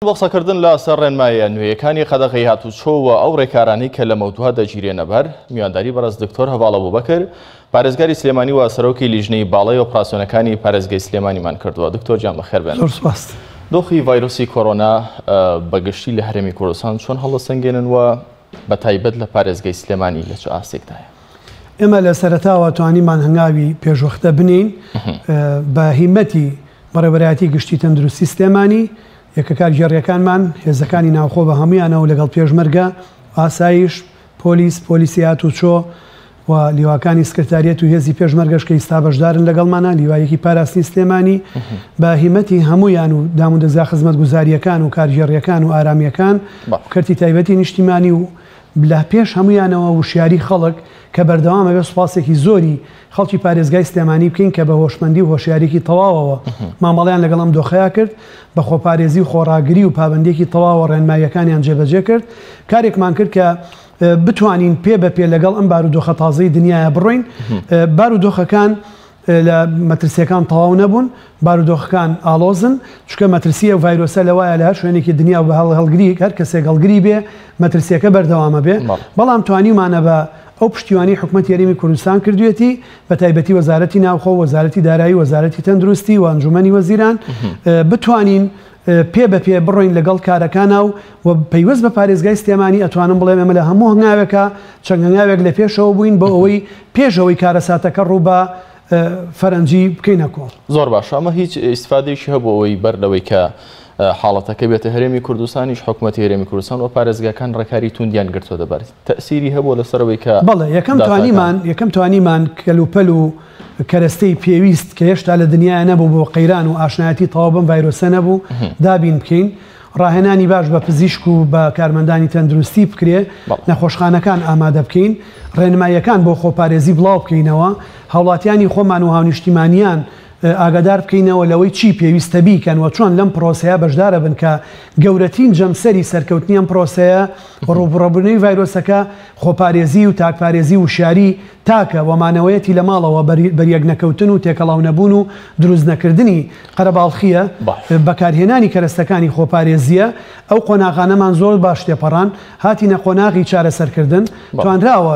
بەخسەکردن لە سەر ڕێنمایە نوێیەکانی قەدەغی هاتوچۆوە ئەو ڕێکارانی کە لە مەوتوها دەگیرێنە بەر میوانداری بەڕێز دکتۆر هەڤاڵ ئەبوبەکر پارێزگاری سلێمانی و سەرۆکی لیژنەی باڵای ئۆپراسیۆنەکانی پارێزگای سلێمانیمان کردووە. دکتۆر جان بەخێر بێن. دۆخی ڤایرۆسی کۆڕۆنا بەگشتی لە هەرێمی کوردستان چۆن هەڵەسەنگێنن و بە تایبەت لە پارێزگای سلێمانی لە چ ئاسێکدایە؟ ئێمە لە سەرەتاوە توانیمان هەنگاوی پێشوەختە بنین بە هیمەتی بەڕێوەبەرایەتی گشتی تەندروستی سلێمانی یەکەکار گێڕیەکانمان هێزەکانی ناوخۆ بە هەمویانەوە لەگەڵ پێشمەرگە ئاسایش پۆلیسی هاتوچۆ و لیواکانی سکرتاریەت و هێزی پێشمەرگەش کە ئێستا بەشدارن لەگەڵمانە لیوایەکی پاراستنی سلێمانی بە هیمەتی هەمویان و دامودەزا خزمەتگوزاریەکان و کارگێڕیەکان و ئارامیەکان کەرتی تایبەتی نیشتیمانی و لە پێش هەمویانەوە وشیاری خەڵک کە بەردەوامە بێ سوپاسێکی زۆری خەڵکی پارێزگای سلێمانی بکەین کە بە هۆشمەندی و هۆشیارێکی تەواوەوە مامەڵیان لەگەڵ ئەم دۆخەیە کرد بە خۆپارێزی و خۆڕاگری و پابندێکی تەواوە ڕێنماییەکانیان جێبەجێ کرد کارێکمان کرد کە بتوانین پێ بە پێ لەگەڵ ئەم بارودۆخە تازەی دنیاە بڕۆین. بارودۆخەکان لە مەترسیەکان تەواو نەبوون، بارودۆخەکان ئالۆزن چکە مەترسیە و ڤایرۆسە لەوایە لە هەر شوێنێکی دنیا و بە هەڵگری هەر کەسێک هەڵگری بێ مەترسیەکە بەردەوامە بێ. بەڵام توانیمانە بە ئەو پشتیوانی حکوومەتی هەرێمی کوردستان کردوێتی بە تایبەتی وەزارەتی ناوخۆ، وەزارەتی دارایی، وەزارەتی تەندروستی و ئەنجومەنی وەزیران بتوانین پێ بە پێ بڕۆین لەگەڵ کارەکانە و پەیوەست بە پارێزگای سلێمانی ئەتوانم بڵێم ئێمە لە هەموو هەنگاوێکە چەند هەنگاوێک لە پێشەوە بووین بۆ ئەوەی پێشەوەی کارەساتەکە ڕوو بە فەرەنجی بکەینە کۆڵ. زۆر باش، ئەمە هیچ ئیسفادەیەکی هەبوو ئەوەی بەر لەوەی کە حاڵەتەکە بێتە هەرێمی کوردستانیش حکوومەتی هەرێمی کوردستان و پارێزگاکان ڕێکاری توندیان گرتووە دەبارێت تەسیری هەبوو لەسەرەوەی کە بەڵێ یەکەم توانیمان کەلوپەل و کەرەستەی پێویست کە هێشتا لە دنیای نەبوو بۆ قەیران و ئاشنایەتی تەواو بەم ڤایرۆسە نەبوو دابین بکەین. ڕاهێنانی باش بە پزیشک و بە کارمەندانی تەندروستی بکرێ، نەخۆشخانەکان ئامادە بکەین، ڕێنماییەکان بۆ خۆپارێزی بڵاو بکەینەوە، هاوڵاتیانی خۆمان و هاونیشتیمانیان ئاگادار بکەینەوە لەوەی چی پێویستە بیکەن و چۆن لەم پرۆسەیە بەشدارە بن کە گەورەترین جەمسەری سەرکەوتنی ئەم پرۆسەیە ڕووبڕەبوونەوەی ڤایرۆسەکە خۆپارێزی و تاکپارێزی و شاری تاکە وەمانەوەیەتی لە ماڵەوە بەریەک نەکەوتن و تێکەڵاو نەبوون و دروست نەکردنی قەرەباڵخیە بەکارهێنانی کەرەستەکانی خۆپارێزیە. ئەو قۆناغانەمان زۆر باش تێپەڕان هاتینە قۆناغی چارەسەرکردن توانراوە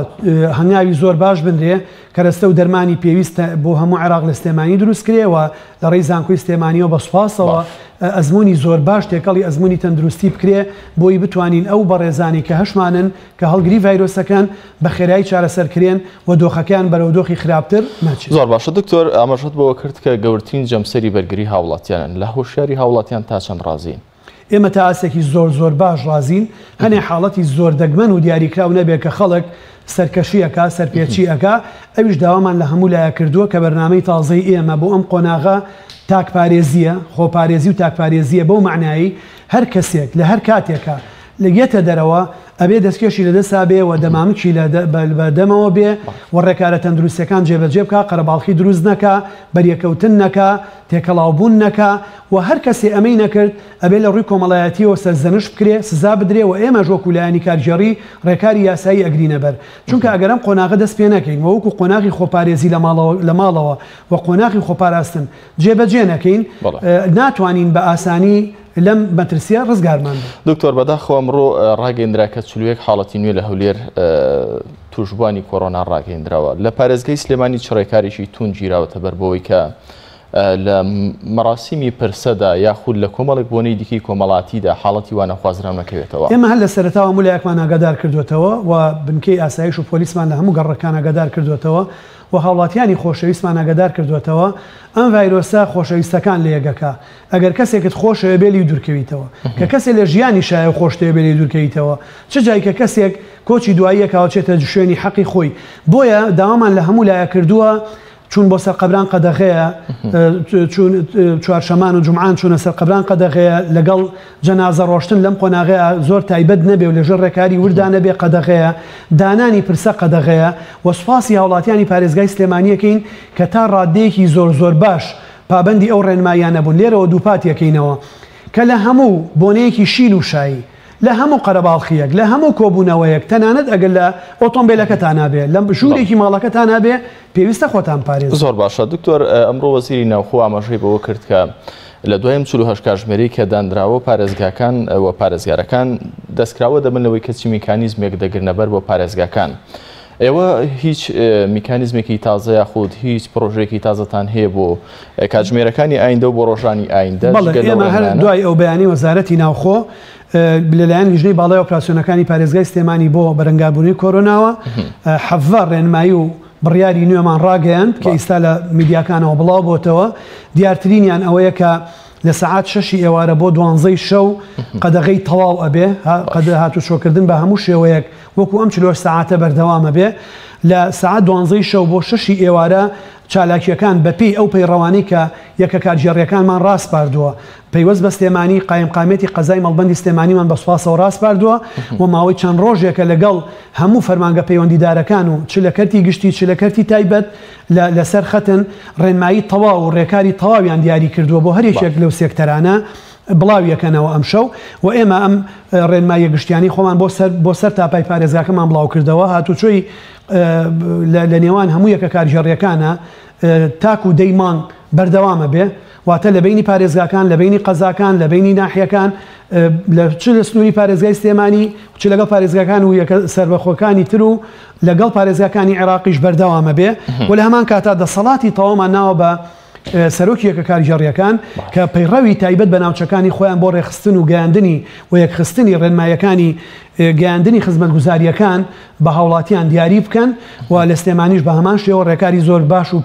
هەنگاوی زۆر باش بنرێ کەرەستە و دەرمانی پێویستە بۆ هەموو عێراق لە سلێمانی دروست کرێەوە لە ڕێی زانکۆی سلێمانیەوە بە سوپاسەوە ئەزمموی زۆر باش تێکەڵی ئەزمموی تەندروستی بکرێ بۆی بتوانین ئەو بەڕێزانی کە هەشمانن کە هەڵگری ڤایرۆسەکان بە خێرایی چارەسەرکرێن و دۆخەکان بەرەو دۆخی خراپتر ناچێت. زۆر باشە دکتۆر، ئاماژەت بەوە کرد کە گەورەترین جەمسەری بەرگری هاوڵاتیانن لە هۆشیاری هاوڵاتیان تا چەند ڕازین؟ ئێمە تا ئاسێکی زۆر باش ڕازین، هەنێ حاڵەتی زۆر دەگمەن و دیاریکراو نەبێت کە خەڵک سەرکەشیەکە سەرپێچیەکە ئەویش داوامان لە هەموو لایە کردووە کە بەرنامەی تازەی ئێمە بۆ ئەم قۆناغە تاکپارێزیە، خۆپارێزی و تاکپارێزیە بەو معنایی هەر کەسێک لە هەر کاتێکە لەگێتە دەرەوە ئەبێ دەستکێشی لەدەسا بێ و دەمامکی بەدەمەوە بێ و ڕێکارە تەندروستیەکان جێبەجێ بکە، قەرەباڵخی دروست نەکە، بەریەکەوتن نەکە، تێکەڵاوبوون نەکە و هەر کەسێ ئەمەی نەکرد ئەبێ لە ڕووی کۆمەڵایەتیەوە سەرزەنش بکرێ، سزا بدرێ و ئێمە ژۆک و لایەنی کارگێڕی ڕێکاری یاسایی ئەگرینە بەر. چونکە ئەگەرم قۆناغە دەست پێ نەکەین وەکو قۆناغی خۆپارێزی لە ماڵەوە و قۆناغی خۆپاراستن جێبەجێ نەکەین ناتوانین بە ئاسانی لەم مەترسیە ڕزگارمان. دکتۆر بەداخەوە ئەمڕۆ ڕاگەیەندرا کە 41 حاڵەتی نوێ لە هەولێر توشبوانی کۆڕۆنا ڕاگەیەندراوە لە پارێزگای سلێمانی چ ڕێکاریشی تون گیراوەتە بەر بەوەی کە لە مەراسیمی پرسەدا یاخود لە کۆمەڵێک بۆنەی دیکەی کۆمەڵاتیدا حاڵەتی وانە خوازران نەکەوێتەوە. ئێمە هەر لە سەرەتاوە مولایەکمان ئاگادار کردوێتەوە و بنکەی ئاسایش و پۆلیسمان لە هەموو گەڕەکان ئاگادار کردوێتەوە و هاوڵاتیانی خۆشەویستمان ئاگادار کردوێتەوە ئەم ڤایرۆسە خۆشەویستەکان لە یەکەکە ئەگەر کەسێکت خۆشەوێ بێلی دوورکەویتەوە کە کەسێک لە ژیانی شایە خۆشتەوێ بێلی دوورکەویتەوە چ جای کە کەسێک کۆچی دواییەکەوە چێتە شوێنی حەقی خۆی. بۆیە داوامان لە هەموو لایە کردووە چون بۆ سەر قەبران قەدەغەیە، چون چوارشەمان و جومعان چوونە سەر قەبران قەدەغەیە لەگەڵ جەنازە ڕۆشتن لەم قۆناغەیە زۆر تایبەت نەبێ و لەژێر ڕێکاری وردا نەبێ قەدەغەیە، دانانی پرسە قەدەغەیە و سوپاسی هاوڵاتیانی پارێزگای سلێمانیەکەین کە تا ڕادەیەکی زۆر باش پابەندی ئەو ڕێنماییانە بوون. لێرەوە دووپاتیەکەینەوە کە لە هەموو بۆنەیەکی شیل و شایی لە هەموو قەرەباڵخیەک لە هەموو کۆبوونەوەیەک تەنانەت ئەگەر لە ئۆتۆمبیلەکەتان نابێ لەم ژوورێکی ماڵەکەتان نابێ پێویستە خۆتان پارێز. زۆر باشە دکتۆر، ئەمڕۆ وەزیری ناوخۆ ئاماژەی بەوە کرد کە لە دواییم 48 کاتژمێرەی کە دانراوە پارێزگاکان و پارێزگارەکان دەستکراوە دەبن لەوەی کەچی میکانیزمێک دەگرنەبەر بۆ پارێزگاکان. ئێوە هیچ میکانیزمێکی تازە یاخود هیچ پرۆژێکی تازەتان هەیە بۆ کاتژمێرەکانی ئایندە و بۆ ڕۆژانی ئایندە؟ ئێمە هەر دوای ئەو بەیانی وەزارەتی ناوخۆ لەلایەن لیژنەی باڵای ئۆپراسیۆنەکانی پارێزگای سلێمانی بۆ بەرەنگابوونی کۆرۆناوە حەڤە ڕێنمایی و بڕیاری نوێمان ڕاگەیاند کە ئێستا لە میدیاکانەوە بڵاو بۆتەوە. دیارترینیان ئەوەیە کە لە سەعات 6 ئێوارە بۆ 12 شەو قەدەغەی تەواو ئەبێ، قەدە هاتوچۆکردن بە هەموو شێوەیەک وەکو ئەم 40 ساعتە بەردەوامە بێ. لە سەعات 12 شەو بۆ 6 ئێوارە چالاکیەکان بەپێی ئەو پەیڕەوانەی کە یەکە کارژێڕیەکانمان ڕاستپاردووە پەیوەست بە سلێمانی قایمقامێتی قەزای مەڵبەندی سلێمانیمان بە سوپاسەوە ڕاستپاردووە و ماوەی چەند ڕۆژێکە لەگەڵ هەموو فەرمانگە پەیوەندیدارەکان و چ لە کەرتی گشتی چ لە کەرتی تایبەت لەسەر خەتن ڕێنمایی تەواو و ڕێکاری تەواویان دیاری کردووە بۆ هەرێکێک لەو سێکتەرانە بڵاویەکەنەوە ئەم شەو و ئێمە ئەم ڕێنمایە گشتیانی خۆمان بۆ سەر تاپای پارێزگاکەمان بڵاو کردەوە. هاتوچۆی لە نێوان هەموو یەکە کارژێڕیەکانە تاک و دەی مانگ بەردەوامە بێ، واتە لە بینی پارێزگاکان، لە بینی قەزاکان، لە بینی ناحیەکان، چ لە سنووری پارێزگای سلێمانی چ لەگەڵ پارێزگاکان و یەکە سەربەخۆکانی تر و لەگەڵ پارێزگاکانی عێراقیش بەردەوامە بێ و لە هەمان کاتا دەسەڵاتی تەواومان ناوە بە سەرۆکی یەکە کارژێڕیەکان کە پەیڕەوی تایبەت بە ناوچەکانی خۆیان بۆ ڕێخستن و گەیاندنی و یەکخستنی ڕێنمایەکانی گەیاندنی خزمەتگوزاریەکان بە هاوڵاتیان دیاری بکەن و لە سلێمانیش بە هەمان شێوە ڕێکاری زۆر باش و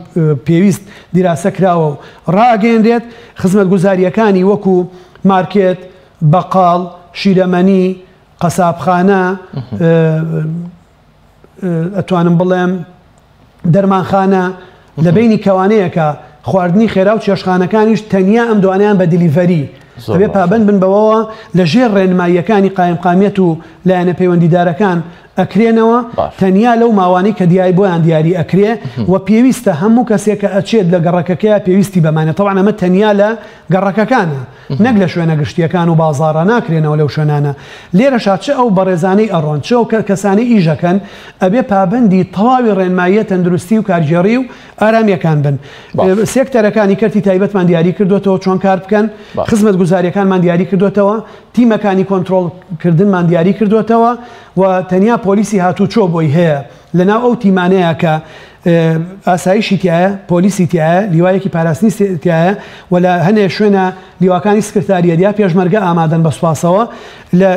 پێویست دیراسە کراوە و ڕاگەیەندرێت. خزمەتگوزاریەکانی وەکو مارکێت، بەقاڵ، شیرەمەنی، قەسابخانە، ئەتوانم بڵێم دەرمانخانە، لە بینی کەوانەیەکە خواردنی خێرا و چێشخانەکانیش تەنیا ئەم دوانیان بە دیلیڤەری ئەبێ پابند بن بەوەوە لە ژێر ڕێنماییەکانی قایمقامێت و لایەنە پەیوەندیدارەکان ئەکرێنەوە تەنیا لەو ماوانەی کە دیای بۆیان دیاری ئەکرێ و پێویستە هەموو کەسێکە ئەچێت لە گەڕەکەکەیە پێویستی بەمانێت. تەواو ئەمە تەنیا لە گەڕەکەکانە نەک لە شوێنە گشتیەکان و بازاڕە ناکرێنەوە لەو شوێنانە. لێرەشا چ ئەو بەڕێزانەی ئەڕۆن چ ئەو کەسانەی ئیژەکەن ئەبێ پابندی تەواوی ڕێنماییە تەندروستی و کارژێڕی و ئارامیەکان بن. سێکتەرەکانی کەرتی تایبەتمان دیاری کردوێتەوە چۆن کار بکەن، خزمەتگوزاریەکانمان دیاری کردوێتەوە، تیمەکانی کۆنتڕۆڵکردنمان دیاری کردوێتەوە و تەنیا پۆلیسی هاتوچۆ بۆی هەیە لەناو ئەو تیمانەیە کە ئاسایشی تایە، پۆلیسی تایە، لیوایەکی پاراستنی تایە و لە هەنێ شوێنە لیواکانی سکرتاریەتیا پێشمەرگە ئامادەن بە سوپاسەوە.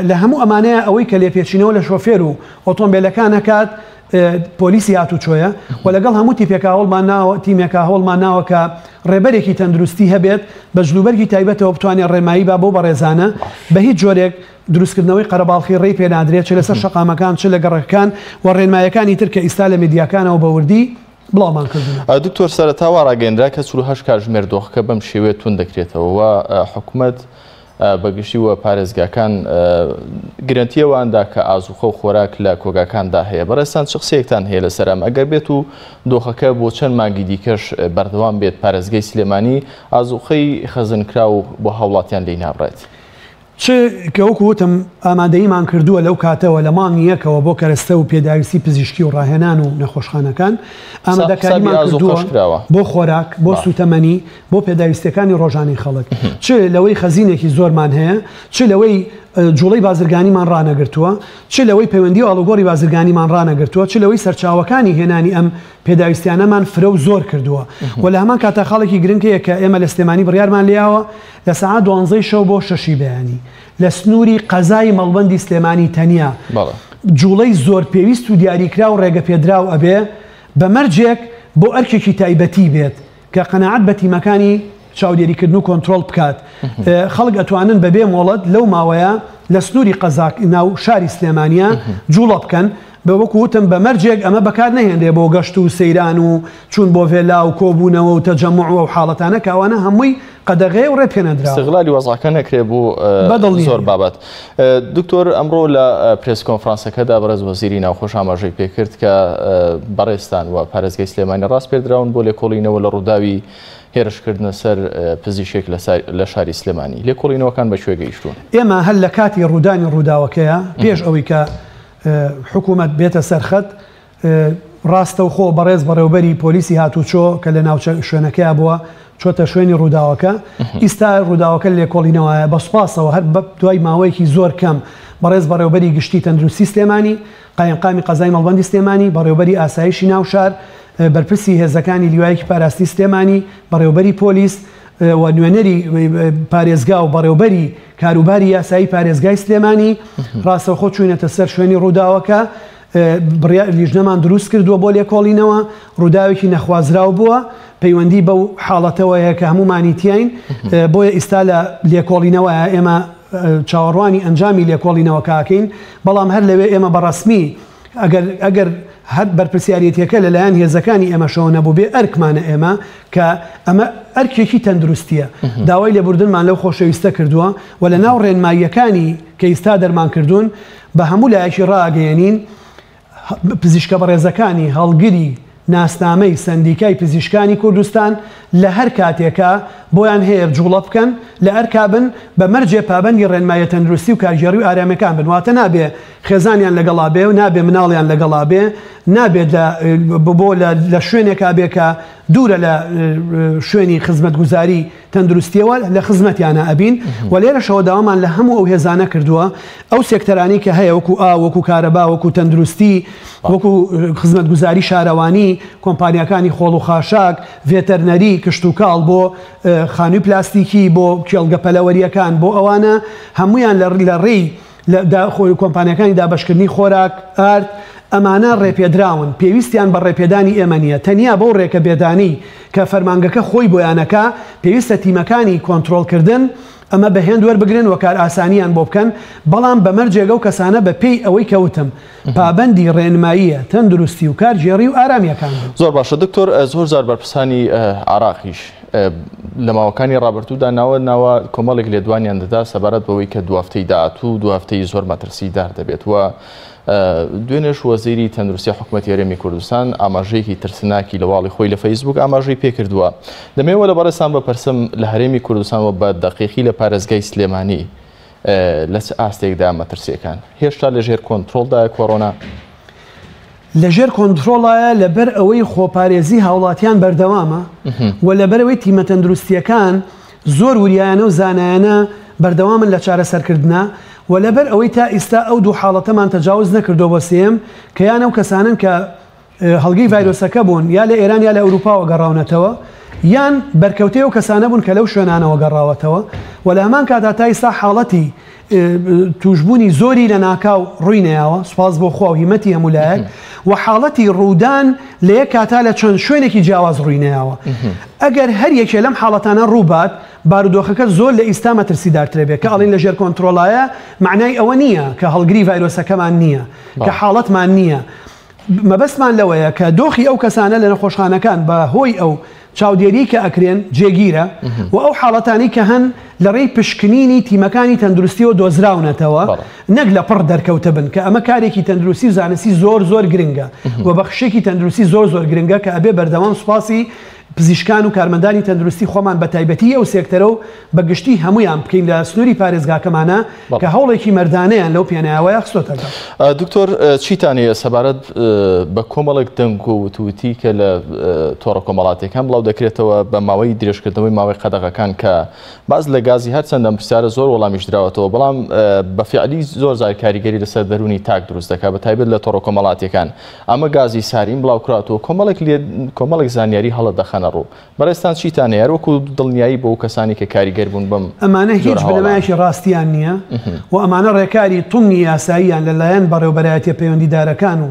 لە هەموو ئەمانەیە ئەوەی کە لێپێچینەوە لە شۆفێر و ئۆتۆمبیلەکان هەکات پۆلیسی هاتوچۆیە و لەگەڵ هەموو تیمێکا هەوڵمان ناوە کە ڕێبەرێکی تەندروستی هەبێت بە جلوبەرگی تایبەتەوە بتوانێت ڕێمایی با بۆ بەڕێزانە بە هیچ جۆرێک دروستکردنەوەی قەرەباڵخی ڕێی پێنادرێت چ لەسەر شەقامەکان چ لە گەڕەکان و ڕێنمایەکانی تر کە ئیستا لە میدیاکانەوە بەوردی بڵاومان کردن. دکتۆر سەرەتاوە ڕاگەیەندرا کە 48 کاتژمێر دۆخەکە بەم شێوەیە تون دەکرێتەوە و حکوومەت بەگشتی وە پارێزگاکان گرنتیەوەاندا کە ئازوخە و خۆراک لە کۆگاکاندا هەیە. بەڕێستان چ قسەیەکتان هەیە لەسەرام ئەگەر بێت و دۆخەکە بۆ چەند مانگی دیکەش بەردەوام بێت پارێزگای سلێمانی ئازوخەی خەزنکرا و بۆ هاوڵاتیان لێی نابڕێت؟ چ کە وەکو وتم ئامادەییمان کردووە لەو کاتەوە لە مانگی یەکەوە بۆ کەرەستە و پێداویستی پزیشکی و ڕاهێنان و نەخۆشخانەکان ئامادەکاریمان کردووە بۆ خۆراک، بۆ سوتەمەنی، بۆ پێداویستەکانی ڕۆژانی خەڵک، چ لەوەی خەزینێکی زۆرمان هەیە، چ لەوەی جوڵەی بازرگانیمان ڕانەگرتووە، چ لەوەی پەیوەندی و ئاڵوگۆڕی بازرگانیمان ڕانەگرتووە، چ لەوەی سەرچاوەکانی هێنانی ئەم پێداویستیانەمان فرە و زۆر کردووە و لە هەمان کاتە خاڵێکی گرنگەیە کە ئێمە لە سلێمانی بڕیارمان لێیاوە لە سەعات 12 شەو بۆ 6 بەیانی لە سنووری قەزای مەڵبەندی سلێمانی تەنیا جوڵەی زۆر پێویست و دیاریکرا و ڕێگە پێدراو ئەبێ بەمەرجێک بۆ ئەرکێکی تایبەتی بێت کە قەناعەت بە تیمەکانی چاودێریکردن و کۆنتڕۆڵ بکات. خەڵک ئەتوانن بەبێ مۆڵەت لەو ماوەیە لە سنووری قەزاک ناو شاری سلێمانیە جوڵە بکەن بە وەکو وتم بەمەرجێک ئەمە بەکار نەهێنرێ بۆ گەشت و سەیران و چوون بۆ ڤێلا و کۆبوونەوە و تەجەموع و حاڵەتانە کەوانە هەمووی قەدەغەیە و ڕێ پێنەدرا استیغلالی وەزعەکە نەکرێ بۆ زۆر بابەت. دکتۆر ئەمڕۆ لە پرێس کۆنفرانسەکەدا بەڕێز وەزیری ناوخۆش ئاماژەی پێکرد کە بەڕێستان و پارێزگای سلێمانی ڕاست پێدراون بۆ لێکۆڵینەوە لە ڕووداوی هێرشکردنە سەر پزیشێک لە شاری سلێمانی. لێکۆڵینەوەکان بەکوێ گەیشتون؟ ئێمە هەل لە کاتی ڕوودانی ڕووداوەکەیە پێش ئەوەی کە حکوومەت بێتە سەرخەت ڕاستەوخۆ بەڕێز بەڕێوبەری پۆلیسی هاتوچۆ کە لە ناو شوێنەکەی بووە چۆتە شوێنی ڕووداوەکە ئیستا ڕووداوەکە لێکۆڵینەوەیە بە سوپاسەوە هەر بە دوای ماوەیەکی زۆر کەم بەڕێز بەڕێوبەری گشتی تەندروستی سلێمانی قایمقامی قەزای مەڵبەندی سلێمانی بەڕێوبەری ئاسایشی ناوشار بەرپرسی هێزەکانی لیوایەکی پاراستی سلێمانی بەڕێوبەری پۆلیس و نوێنەری پارێزگا و بەڕێوبەری کاروباری یاسایی پارێزگای سلێمانی ڕاستەوخۆ چوونەتە سەر شوێنی ڕووداوەکە لیژنەمان دروست کردووە بۆ لێکۆڵینەوە ڕووداوێکی نەخوازراو بووە پەیوەندی بەو حاڵەتەوەیە کە هەموو مانیتیاین بۆیە ئیستا لە لێکۆڵینەوەیە ئێمە چاوەڕوانی ئەنجامی لێکۆڵینەوە کاکەین بەڵام هەر لەوێ ئێمە بەڕەسمی ئەگەر هەر بەرپرسیارەتەکە لەلایەن هێزەکانی ئێمەشەوە نەبوو بێ ئەرکمانە ئێمە کە ئەمە ئەرکێکی تەندروستیە داوای لێبوردنمان لەو خۆشەویستە کردووە و لە ناو ڕێنماییەکانی کە ئیستا دەرمان کردوون بە هەموو لایەکی ڕاگەیەنین پزیشکە بەڕێزەکانی هەڵگری ناسنامەی سندیکای پزیشکانی کوردستان لە هەر کاتێکە بۆیان هەیە جوڵە بکەن لە ئەرکابن بە مەرجێ پابەندی ڕێنمایە تەندروستی و کارژێڕی و ئارامەکان بنواتە نابێ خێزانیان لەگەڵا بێ و نابێ مناڵیان لەگەڵا بێ نابێت بۆ لە شوێنێکا بێ کە دوورە لە شوێنی خزمەتگوزاری تەندروستیەوە لە خزمەتیانە ئەبین و لێرەشەوە داوامان لە هەموو ئەو هێزانە کردووە ئەو سێکتەرانی کە هەیە وەکو وەکو کارەبا وەکو تەندروستی وەکو خزمەتگوزاری شارەوانی کۆمپانیەکانی خۆڵ و خاشاک ڤێتەرنەری کشت و کاڵ بۆ خانووی پلاستیکی بۆ کێڵگە پەلەوەریەکان بۆ ئەوانە هەمویان لە ڕێی کۆمپانیەکانی دابەشکردنی خۆراک ئارد ئەمانە ڕێپێدراون پێویستیان بە ڕێپێدانی ئێمە نیە تەنیا بەو ڕێکە بێدانی کە فەرمانگەکە خۆی بۆیانەکە پێویستە تیمەکانی کۆنتترۆلکردن ئەمە بەهێن وەربگرن و کار ئاسانیان بۆ بکەن بەڵام بەمەرجێگە و کەسانە بە پێی ئەوەی کەوتم پابەندی ڕێنماییە تەندروستی و کارژێڕی و ئارامیەکان زۆر باشە دکتۆر زۆر زار بەرپرسانی عراقیش لە ماوەکانی ڕابردوودا ناوە کۆمەڵێک لێدوانیان دەدا سەبارەت بەوەی کە دو هەفتەی داهاتوو دو هەفتەی زۆر مەترسیدار دەبێت وە دوێنێش وەزیری تەندروستی حکوومەتی هەرێمی کوردستان ئاماژەیەکی ترسناکی لە واڵی خۆی لە فەیسبوک ئاماژەی پێکردووە دەمەوێت لە بەڕێستان بپرسم لە هەرێمی کوردستانەوە بە دەقیقی لە پارێزگای سلێمانی لە چ ئاستێکدا مەترسیەکان هێشتا لەژێر کۆنتترۆلدایە کۆڕۆنا لەژێر کۆنتترۆڵایە لەبەر ئەوەی خۆپارێزی هاوڵاتیان بەردەوامە و لەبەرەوەی تیمە تەندروستیەکان زۆر وریایانە و زانایانە بەردەوامن لە چارەسەرکردنا و لەبەر ئەوەی تا ئێستا ئەو دوو حاڵەتەمان تەجاوز نەکردو بە سێم کە یان ئەو کەسانن کە هەڵگەی ڤایرۆسەکە بوون یا لە ئێران یا لە ئەوروپاوە گەڕاونەتەوە یان بەرکەوتەی ئەو کەسانە بوون کە لەو شوێنانەوە گەڕاوەتەوە و لە هەمان کاتا تا ئێستا حاڵەتی توشببوونی زۆری لە ناکاو ڕووی نەیاوە سوپاس بۆ خوا و هیمەتی هەمولایەک و حاڵەتی ڕوودان لە یەک کاتا لە چەند شوێنێکی جیاواز ڕووی نەیاوە ئەگەر هەر یەکێ لەم حاڵەتانە ڕووبات بارودۆخەکە زۆر لە ئیستا مەترسیدارترێ بێت کە ئەڵین لەژێر کۆنتترۆلایە معنای ئەوە نییە کە هەڵگری ڤایرۆسەکەمان نییە کە حاڵەتمان نییە مەبەستمان لەوەیە کە دۆخی ئەو کەسانە لە نەخۆشخانەکان بە هۆی ئەو چاودێری کە ئەکرێن جێگیرە و ئەو حاڵەتانی کە هەن لە ڕێی پشکنینی تیمەکانی تەندروستیەوە دۆزراونەتەوە نەک لە پڕ دەرکەوتە بن کە ئەمە کارێکی تەندروستی و زانستی زۆر زۆر گرنگە و بەخشێکی تەندروستی زۆر زۆر گرنگە کە ئەبێ بەردەوام سوپاسی پزیشکان و کارمەندانی تەندروستی خۆمان بە تایبەتی ئەو سێکتەرە و بەگشتی هەمویان بکەین لە سنووری پارێزگاکەمانە کە هەوڵێکی مەردانەیان لەو پێناوەیە خستۆتەکە. دکتۆر چیتانەیە سەبارەت بە کۆمەڵێک دەنگ و وتوتی کە لە تۆڕە کۆمەڵاتەکان بڵاو دەکرێتەوە بە ماوەی درێژکردنەوەی ماوەی قەدەغەکان کە باز لە گازی هەرچەندە پرسیارە زۆر وەڵامیش درراوەتەوە بەڵام بە فیعلی زۆر زار کاریگەری لەسەر دەرونی تاک دروست دەکات بە تایبەت لە تۆڕە کۆمەڵاتەکان ئەمە گازی سارین بڵاو کراتەوە کۆمەڵێک زانیاری هەڵە دەخەنە ڕوو بەڕێستان چیتانەیە وەکو دڵنیایی بۆ کەسانی کە کاریگەر بوون بم ئەمانە هیچ بنەمایەکی ڕاستیان نییە و ئەمانە ڕێکاری تومنی یاساییان لەلایەن بەڕێوەبەرایەتیە پەیوەندیدارەکان و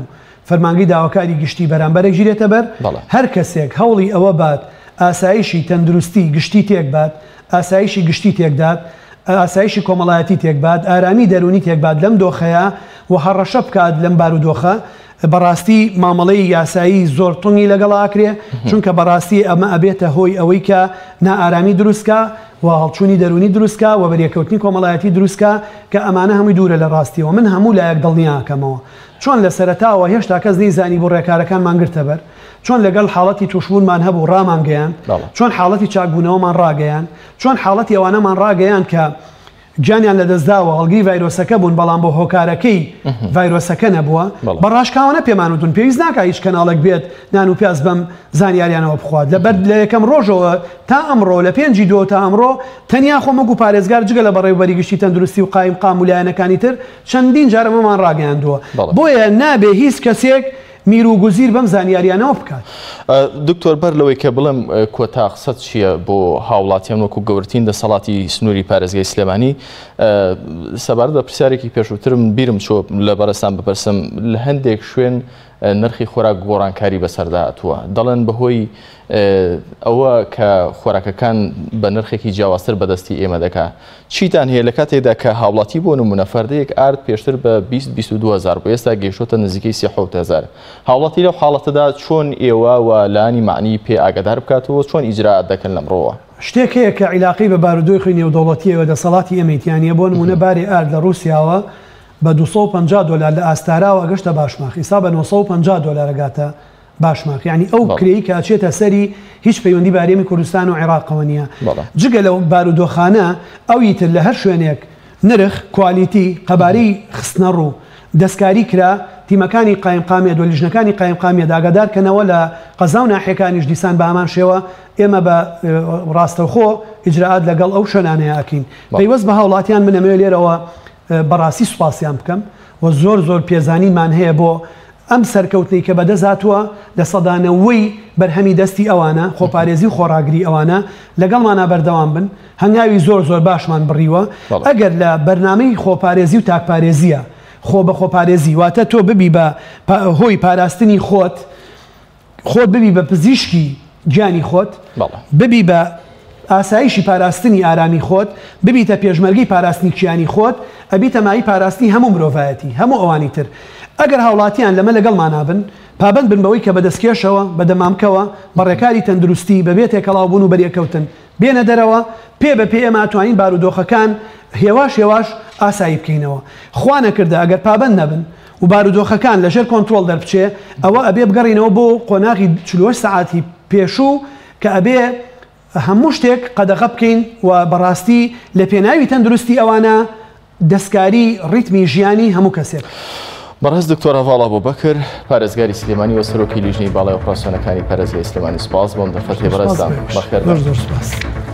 فەرمانگەی داواکاری گشتی بەرامبەرێک ژیرێتە بەر هەر کەسێک هەوڵی ئەوە بات ئاسایشی تەندروستی گشتی تێک بات ئاسایشی گشتی تێکدات ئاسایشی کۆمەڵایەتی تێک بات ئارامی دەرونی تێک بات لەم دۆخەیە و هەڕەشە بکات لەم بارودۆخە بەڕاستی مامەڵەی یاسایی زۆر تونگی لەگەڵاکرێ چونکە بەڕاستی ئەمە ئەبێتە هۆی ئەوەی کە نائارامی دروستکە و هەڵچوونی دەرونی دروستکە و بەریەکەوتنی کۆمەڵایەتی دروستکە کە ئەمانە هەمووی دوورە لە ڕاستیەوە من هەموو لایەک دڵنیاکەمەوە چۆن لە سەرەتاوە هێشتا کەس نەیزانی بۆ ڕێکارەکانمان گرتە بەر چۆن لەگەڵ حاڵەتی توشبوونمان هەبوو ڕامانگەیان چۆن حاڵەتی چاکبوونەوەمان ڕاگەیان چۆن حاڵەتی ئەوانەمان ڕاگەیان کە گیانیان لەدەستداوە هەڵگری ڤایرۆسەکە بوون بەڵام بۆ هۆکارەکەی ڤایرۆسەکە نەبووە بەڕاشکاوانە پێمانوتون پێویست ناکە هیچ کەناڵێک بێت نان و پیاز بەم زانیاریانەوە بخوات لەبەر لە یەکەم ڕۆژەوە تا ئەمڕۆ لە 5 دۆ تا ئەمڕۆ تەنیا خۆم وەکو پارێزگار جگە لە بەڕێوەبەری گشتی تەندروستی و قایم قام و لایەنەکانی تر چەندین جارە مەمان ڕاگەیاندووە بۆیە نابێ هیچ کەسێک میر و گوزیر بەم زانیاریانەوە بکات. دکتۆر بەر لەوەی کە بڵم کۆتا قسەت چییە بۆ هاوڵاتیان وەکو گەورترین دەسەڵاتی سنووری پارێزگای سلێمانی سەبارەت بە پرسیارێکی پێشووترم بیرم چۆ لە بەرەستان بپرسم لە هەندێک شوێن نرخی خۆراک گۆڕانکاری بەسەردا هاتووە دەڵێن بەهۆی ئەوە کە خۆراکەکان بە نرخێکی جیاوازتر بەدەستی ئێمە دەکات چیتان هەیە لە کاتێکدا کە هاوڵاتی بۆ نمونە فەردەیەک ئارد پێشتر بە 20-22,000 بۆ ئێستا گەیشتۆتە نزیکەی 30,000 هاوڵاتی لەو حاڵەتەدا چۆن ئێوە و لانی معنی پێ ئاگادار بکاتەوە چۆن ئیجراعات دەکەن لەمڕۆوە شتێک هەیە کە عیلاقی بە بارودۆخی نێودەوڵەتیەوە دەسەڵاتی ئەمەیتیانە بۆ نمونە باری ئارد لە رووسیاوە بە $250 لە ئاستاراوە گەشتە باشماخ ئێستا بە $950 گاتە باشماخ یعنی ئەو کرێی کە ئەچێتە سەری هیچ پەیوەندی بارێمی کوردستان و عێراقەوە نییە جگە لەو بارودۆخانە ئەویتر لە هەر شوێنێک نرخ کوالیتی قەبارەی خستنە ڕوو دەستکاری کرا تیمەکانی قایمقامیە دو لیژنەکانی قایمقامیە داگادارکەنەوە لە قەزا و ناحیەکانیش دیسان بە هەمان شێوە ئێمە بە ڕاستەوخۆ ئیجراعات لەگەڵ ئەو شوێنانەیە ئەکەین پەیوەست بە هاوڵاتیان منەمەوێت لێرەوە بەڕاستی سوپاسیان بکەم و زۆر پێزانیمان هەیە بۆ ئەم سەرکەوتنی کە بەدەزاتووە لە سەدانەوەی بەرهەمی دەستی ئەوانە خۆپارێزی و خۆراگری ئەوانە لەگەڵمانە بەردەوام بن هەنگاوی زۆر باشمان بڕیوە ئەگەر لە بەرنامەی خۆپارێزی و تاکپارێزیە خۆ بە خۆپارێزی واتە تۆ ببی بە هۆی پاراستنی خۆت ببی بە پزیشکی گیانی خۆت ببی بە ئاسایشی پاراستنی ئارامی خۆت ببیتە پێشمەرگی پاراستنی کیانی خۆت ئەبیتە مای پاراستنی هەموو مرۆڤایەتی هەموو ئەوانی تر ئەگەر هاوڵاتیان لەمە لەگەڵمان نابن پابند بن بەوەی کە بەدەستکێشەوە بەدەمامکەوە بەڕێکاری تەندروستی بەبێت تێکەڵاو بوون و بەریەکەوتن بێنە دەرەوە پێ ئێمە ئەتوانین بارودۆخەکان هێواش ئاسایی بکەینەوە خوا نەکردە ئەگەر پابند نەبن و بارودۆخەکان لەژێر کۆنتترۆل دەربچێ ئەوە ئەبێ بگەڕینەوە بۆ قۆناغی 48 ساعتی پێشوو کە ئەبێ هەموو شتێک قەدەغە بکەین و بەڕاستی لە پێناوی تەندروستی ئەوانە دەستکاری ڕیتمی ژیانی هەموو کەسێک. بەڕێز دکتۆر هەڤاڵ ئەبوبەکر پارێزگاری سلێمانی و سەرۆکی لیژنەی باڵای ئۆپراسیۆنەکانی پارێزگای سلێمانی سوپاس بۆم دەفەتێ بەڕێزدان بەخێر.